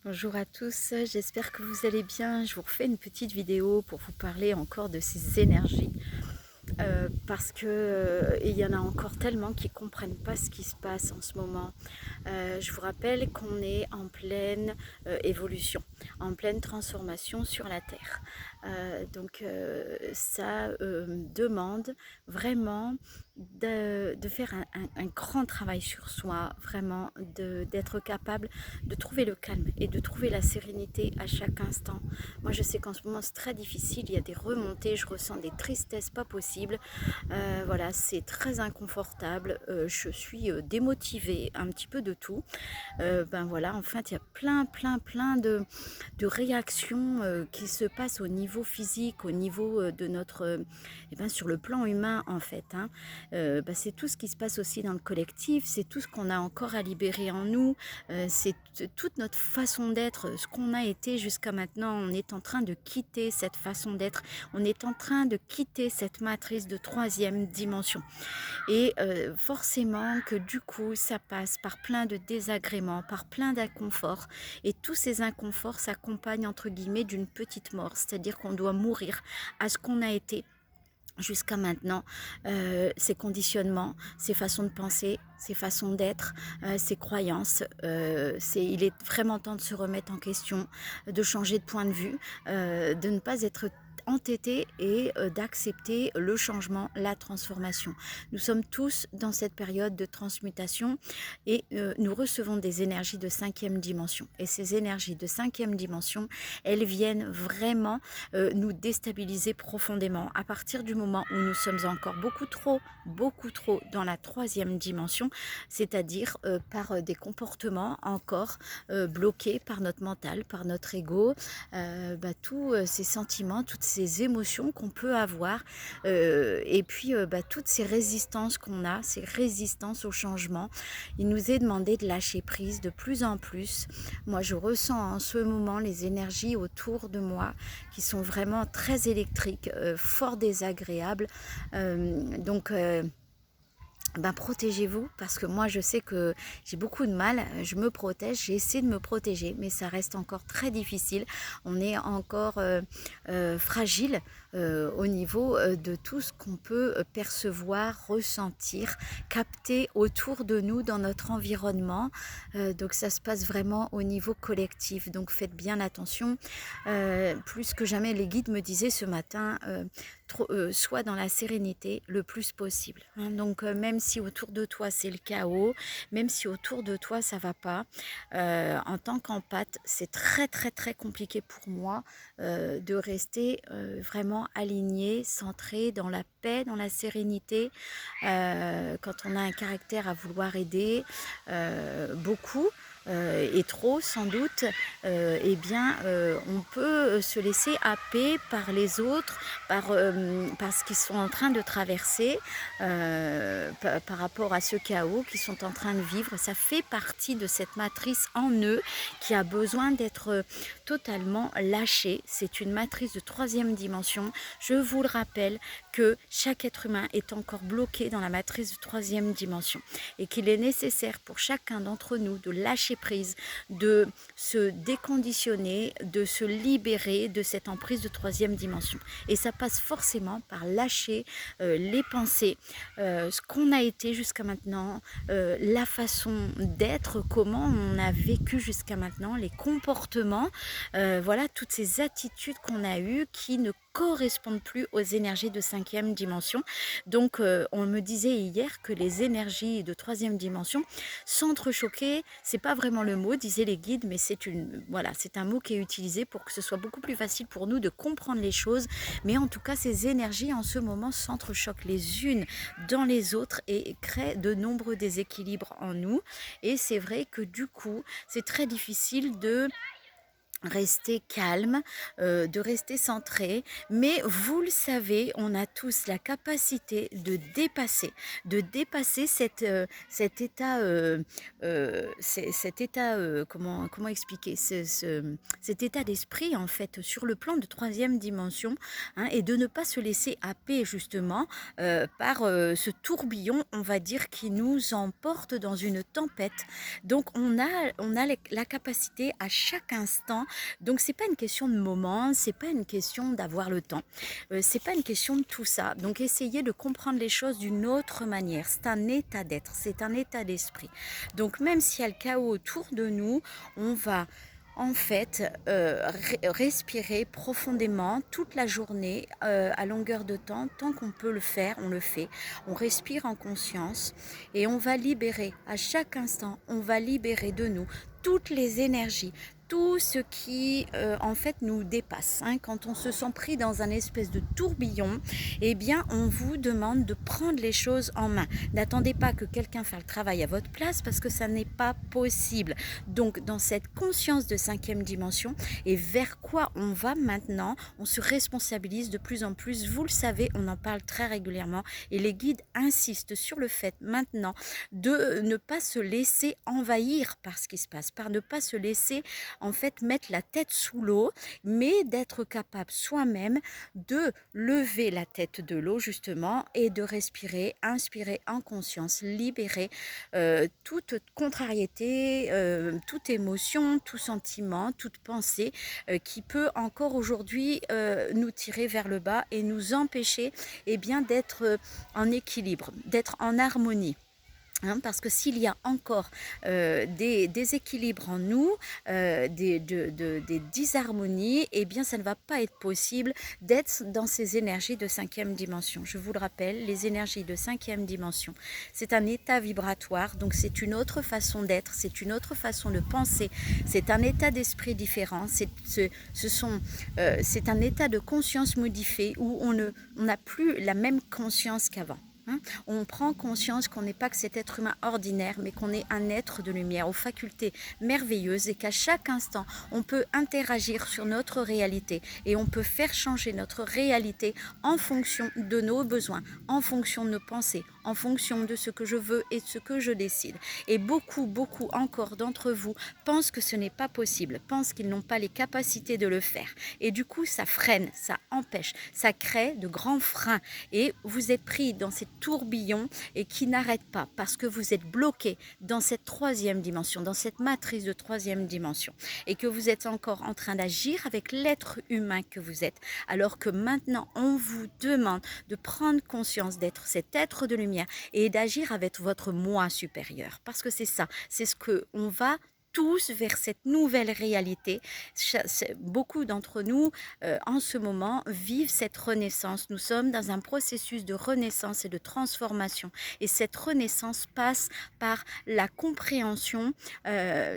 Bonjour à tous, j'espère que vous allez bien. Je vous refais une petite vidéo pour vous parler encore de ces énergies parce que il y en a encore tellement qui ne comprennent pas ce qui se passe en ce moment. Je vous rappelle qu'on est en pleine évolution, en pleine transformation sur la Terre. Ça demande vraiment de faire un grand travail sur soi, vraiment d'être capable de trouver le calme et de trouver la sérénité à chaque instant. Moi je sais qu'en ce moment c'est très difficile, il y a des remontées, je ressens des tristesses pas possibles. Voilà, c'est très inconfortable, je suis démotivée, un petit peu de tout. Ben voilà, en fait il y a plein de réactions qui se passent au niveau physique, au niveau de notre, sur le plan humain en fait. C'est tout ce qui se passe aussi dans le collectif, c'est tout ce qu'on a encore à libérer en nous, c'est toute notre façon d'être, ce qu'on a été jusqu'à maintenant. On est en train de quitter cette façon d'être, on est en train de quitter cette matrice de troisième dimension. Et forcément que du coup, ça passe par plein de désagréments, par plein d'inconforts. Et tous ces inconforts s'accompagnent entre guillemets d'une petite mort, c'est-à-dire qu'on doit mourir à ce qu'on a été jusqu'à maintenant, ses conditionnements, ses façons de penser, ses façons d'être, ses croyances. Il est vraiment temps de se remettre en question, de changer de point de vue, de ne pas être entêté et d'accepter le changement, la transformation. Nous sommes tous dans cette période de transmutation et nous recevons des énergies de cinquième dimension. Et ces énergies de cinquième dimension, elles viennent vraiment nous déstabiliser profondément à partir du moment où nous sommes encore beaucoup trop dans la troisième dimension, c'est-à-dire par des comportements encore bloqués par notre mental, par notre ego, tous ces sentiments, toutes ces émotions qu'on peut avoir, et puis toutes ces résistances qu'on a, ces résistances au changement. Il nous est demandé de lâcher prise de plus en plus. Moi, je ressens en ce moment les énergies autour de moi qui sont vraiment très électriques, fort désagréables. Protégez-vous, parce que moi je sais que j'ai beaucoup de mal, je me protège, j'essaie de me protéger, mais ça reste encore très difficile. On est encore fragile au niveau de tout ce qu'on peut percevoir, ressentir, capter autour de nous dans notre environnement. Donc ça se passe vraiment au niveau collectif, donc faites bien attention. Plus que jamais, les guides me disaient ce matin, sois dans la sérénité le plus possible. Donc même si autour de toi c'est le chaos, même si autour de toi ça va pas, en tant qu'empathe, c'est très compliqué pour moi de rester vraiment aligné, centré dans la paix, dans la sérénité. Quand on a un caractère à vouloir aider beaucoup, et trop sans doute, on peut se laisser happer par les autres, par ce qu'ils sont en train de traverser, par rapport à ce chaos qu'ils sont en train de vivre. Ça fait partie de cette matrice en eux qui a besoin d'être totalement lâchée. C'est une matrice de troisième dimension. Je vous le rappelle que chaque être humain est encore bloqué dans la matrice de troisième dimension et qu'il est nécessaire pour chacun d'entre nous de lâcher prise, de se déconditionner, de se libérer de cette emprise de troisième dimension. Et ça passe forcément par lâcher les pensées, ce qu'on a été jusqu'à maintenant, la façon d'être, comment on a vécu jusqu'à maintenant, les comportements, voilà, toutes ces attitudes qu'on a eues qui ne correspondent plus aux énergies de cinquième dimension. Donc on me disait hier que les énergies de troisième dimension s'entrechoquaient. C'est pas vraiment le mot, disaient les guides, mais c'est un mot qui est utilisé pour que ce soit beaucoup plus facile pour nous de comprendre les choses. Mais en tout cas, ces énergies en ce moment s'entrechoquent les unes dans les autres et créent de nombreux déséquilibres en nous. Et c'est vrai que du coup, c'est très difficile rester calme, de rester centré. Mais vous le savez, on a tous la capacité de dépasser cet état, cet état, comment expliquer, cet état d'esprit en fait sur le plan de troisième dimension, hein, et de ne pas se laisser happer justement par ce tourbillon, on va dire, qui nous emporte dans une tempête. Donc on a la capacité à chaque instant. Donc c'est pas une question de moment, c'est pas une question d'avoir le temps, c'est pas une question de tout ça. Donc essayez de comprendre les choses d'une autre manière. C'est un état d'être, c'est un état d'esprit. Donc même s'il y a le chaos autour de nous, on va en fait respirer profondément toute la journée, à longueur de temps, tant qu'on peut le faire, on le fait. On respire en conscience et on va libérer à chaque instant, on va libérer de nous toutes les énergies, tout ce qui en fait nous dépasse, hein. Quand on se sent pris dans un espèce de tourbillon, eh bien on vous demande de prendre les choses en main. N'attendez pas que quelqu'un fasse le travail à votre place parce que ça n'est pas possible. Donc dans cette conscience de cinquième dimension, et vers quoi on va maintenant, on se responsabilise de plus en plus. Vous le savez, on en parle très régulièrement et les guides insistent sur le fait maintenant de ne pas se laisser envahir par ce qui se passe, par ne pas se laisser en fait mettre la tête sous l'eau, mais d'être capable soi-même de lever la tête de l'eau justement et de respirer, inspirer en conscience, libérer toute contrariété, toute émotion, tout sentiment, toute pensée qui peut encore aujourd'hui nous tirer vers le bas et nous empêcher, eh bien, d'être en équilibre, d'être en harmonie. Hein, parce que s'il y a encore des déséquilibres en nous, des disharmonies, eh bien ça ne va pas être possible d'être dans ces énergies de cinquième dimension. Je vous le rappelle, les énergies de cinquième dimension, c'est un état vibratoire, donc c'est une autre façon d'être, c'est une autre façon de penser, c'est un état d'esprit différent, c'est un état de conscience modifié où on n'a plus la même conscience qu'avant. Hein, on prend conscience qu'on n'est pas que cet être humain ordinaire, mais qu'on est un être de lumière aux facultés merveilleuses et qu'à chaque instant, on peut interagir sur notre réalité et on peut faire changer notre réalité en fonction de nos besoins, en fonction de nos pensées, en fonction de ce que je veux et de ce que je décide. Et beaucoup encore d'entre vous pensent que ce n'est pas possible, pensent qu'ils n'ont pas les capacités de le faire. Et du coup, ça freine, ça empêche, ça crée de grands freins et vous êtes pris dans ces tourbillon et qui n'arrête pas parce que vous êtes bloqué dans cette troisième dimension, dans cette matrice de troisième dimension et que vous êtes encore en train d'agir avec l'être humain que vous êtes, alors que maintenant on vous demande de prendre conscience d'être cet être de lumière et d'agir avec votre moi supérieur, parce que c'est ça, c'est ce que on va tous vers cette nouvelle réalité. Beaucoup d'entre nous, en ce moment, vivent cette renaissance. Nous sommes dans un processus de renaissance et de transformation. Et cette renaissance passe par la compréhension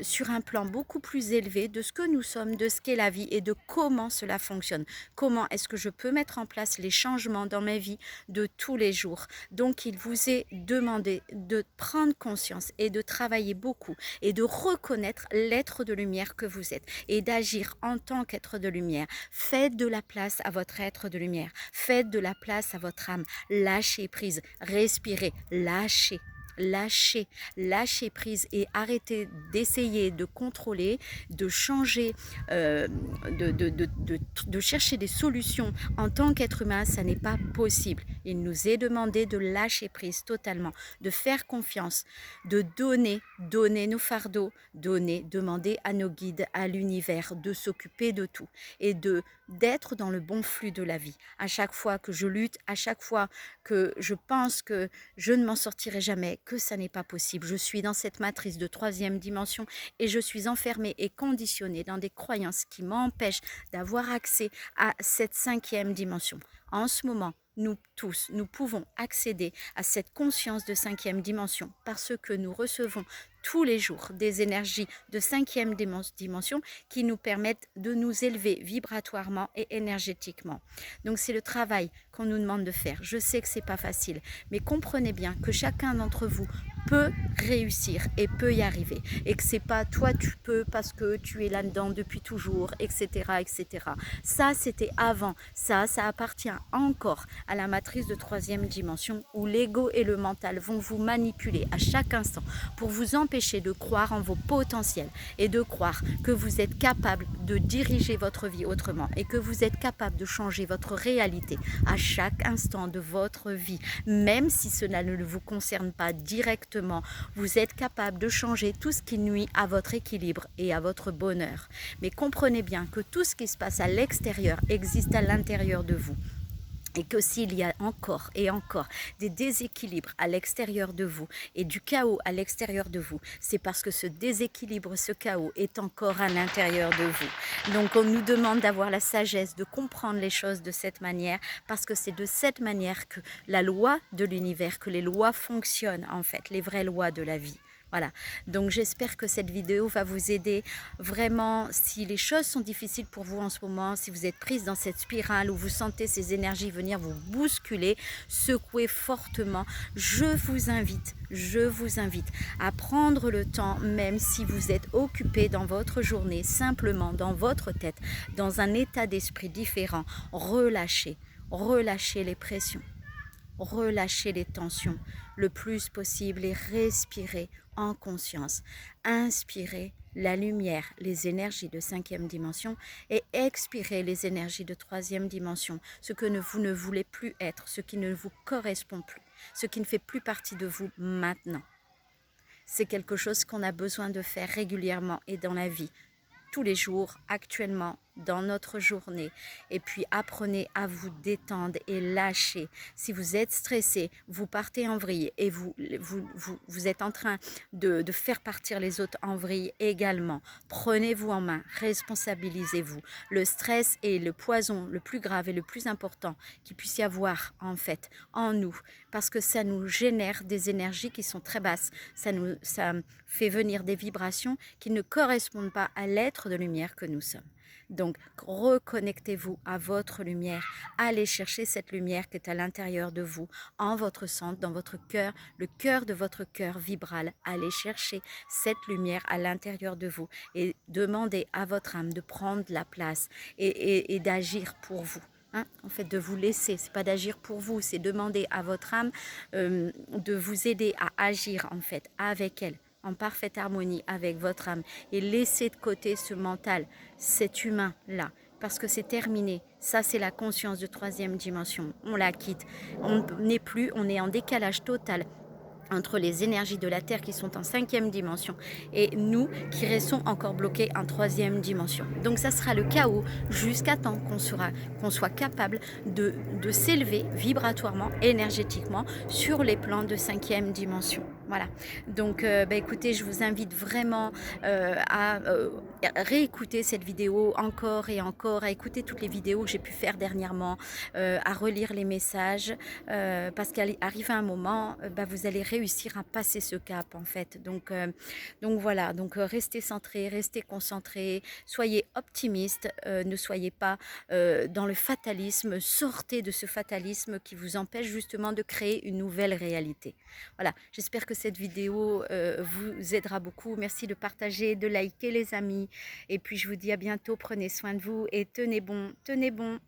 sur un plan beaucoup plus élevé de ce que nous sommes, de ce qu'est la vie et de comment cela fonctionne. Comment est-ce que je peux mettre en place les changements dans ma vie de tous les jours. Donc, il vous est demandé de prendre conscience et de travailler beaucoup et de reconnaître l'être de lumière que vous êtes et d'agir en tant qu'être de lumière. Faites de la place à votre être de lumière. Faites de la place à votre âme. Lâchez prise. Respirez. Lâchez. Lâchez prise et arrêtez d'essayer de contrôler, de changer, de chercher des solutions en tant qu'être humain. Ça n'est pas possible. Il nous est demandé de lâcher prise totalement, de faire confiance, de donner nos fardeaux, demander à nos guides, à l'univers de s'occuper de tout et d'être dans le bon flux de la vie. À chaque fois que je lutte, à chaque fois que je pense que je ne m'en sortirai jamais, que ça n'est pas possible. Je suis dans cette matrice de troisième dimension et je suis enfermée et conditionnée dans des croyances qui m'empêchent d'avoir accès à cette cinquième dimension. En ce moment, nous tous, nous pouvons accéder à cette conscience de cinquième dimension parce que nous recevons tous les jours des énergies de 5e dimension qui nous permettent de nous élever vibratoirement et énergétiquement. Donc c'est le travail qu'on nous demande de faire. Je sais que c'est pas facile, mais comprenez bien que chacun d'entre vous peut réussir et peut y arriver, et que c'est pas toi tu peux parce que tu es là-dedans depuis toujours, etc., etc. Ça c'était avant, ça appartient encore à la matrice de 3e dimension où l'ego et le mental vont vous manipuler à chaque instant pour vous empêcher de croire en vos potentiels et de croire que vous êtes capable de diriger votre vie autrement et que vous êtes capable de changer votre réalité à chaque instant de votre vie, même si cela ne vous concerne pas directement. Vous êtes capable de changer tout ce qui nuit à votre équilibre et à votre bonheur. Mais comprenez bien que tout ce qui se passe à l'extérieur existe à l'intérieur de vous. Et que s'il y a encore et encore des déséquilibres à l'extérieur de vous et du chaos à l'extérieur de vous, c'est parce que ce déséquilibre, ce chaos est encore à l'intérieur de vous. Donc on nous demande d'avoir la sagesse de comprendre les choses de cette manière, parce que c'est de cette manière que la loi de l'univers, que les lois fonctionnent en fait, les vraies lois de la vie. Voilà, donc j'espère que cette vidéo va vous aider vraiment. Si les choses sont difficiles pour vous en ce moment, si vous êtes prise dans cette spirale où vous sentez ces énergies venir vous bousculer, secouer fortement, je vous invite à prendre le temps, même si vous êtes occupé dans votre journée, simplement dans votre tête, dans un état d'esprit différent, relâchez les pressions. Relâchez les tensions le plus possible et respirez en conscience. Inspirez la lumière, les énergies de 5e dimension et expirez les énergies de 3e dimension, ce que vous ne voulez plus être, ce qui ne vous correspond plus, ce qui ne fait plus partie de vous maintenant. C'est quelque chose qu'on a besoin de faire régulièrement et dans la vie, tous les jours, actuellement, dans notre journée. Et puis apprenez à vous détendre et lâcher. Si vous êtes stressé, vous partez en vrille et vous êtes en train de faire partir les autres en vrille également. Prenez-vous en main, responsabilisez-vous. Le stress est le poison le plus grave et le plus important qu'il puisse y avoir en fait en nous, parce que ça nous génère des énergies qui sont très basses. Ça fait venir des vibrations qui ne correspondent pas à l'être de lumière que nous sommes. Donc, reconnectez-vous à votre lumière. Allez chercher cette lumière qui est à l'intérieur de vous, en votre centre, dans votre cœur, le cœur de votre cœur vibral. Allez chercher cette lumière à l'intérieur de vous et demandez à votre âme de prendre la place et d'agir pour vous. En fait, de vous laisser, c'est pas d'agir pour vous, c'est demander à votre âme de vous aider à agir en fait avec elle, en parfaite harmonie avec votre âme, et laisser de côté ce mental, cet humain-là, parce que c'est terminé. Ça, c'est la conscience de 3e dimension. On la quitte. On est en décalage total entre les énergies de la Terre qui sont en 5e dimension et nous qui restons encore bloqués en 3e dimension. Donc ça sera le chaos jusqu'à temps qu'on soit capable de s'élever vibratoirement, énergétiquement sur les plans de 5e dimension. Voilà, donc écoutez, je vous invite vraiment à réécouter cette vidéo encore et encore, à écouter toutes les vidéos que j'ai pu faire dernièrement, à relire les messages, parce qu'il arrive un moment, vous allez réussir à passer ce cap en fait. Donc voilà, donc restez centrés, restez concentrés, soyez optimistes, ne soyez pas dans le fatalisme, sortez de ce fatalisme qui vous empêche justement de créer une nouvelle réalité. Voilà, j'espère que cette vidéo vous aidera beaucoup. Merci de partager, de liker les amis, et puis je vous dis à bientôt, prenez soin de vous et tenez bon, tenez bon.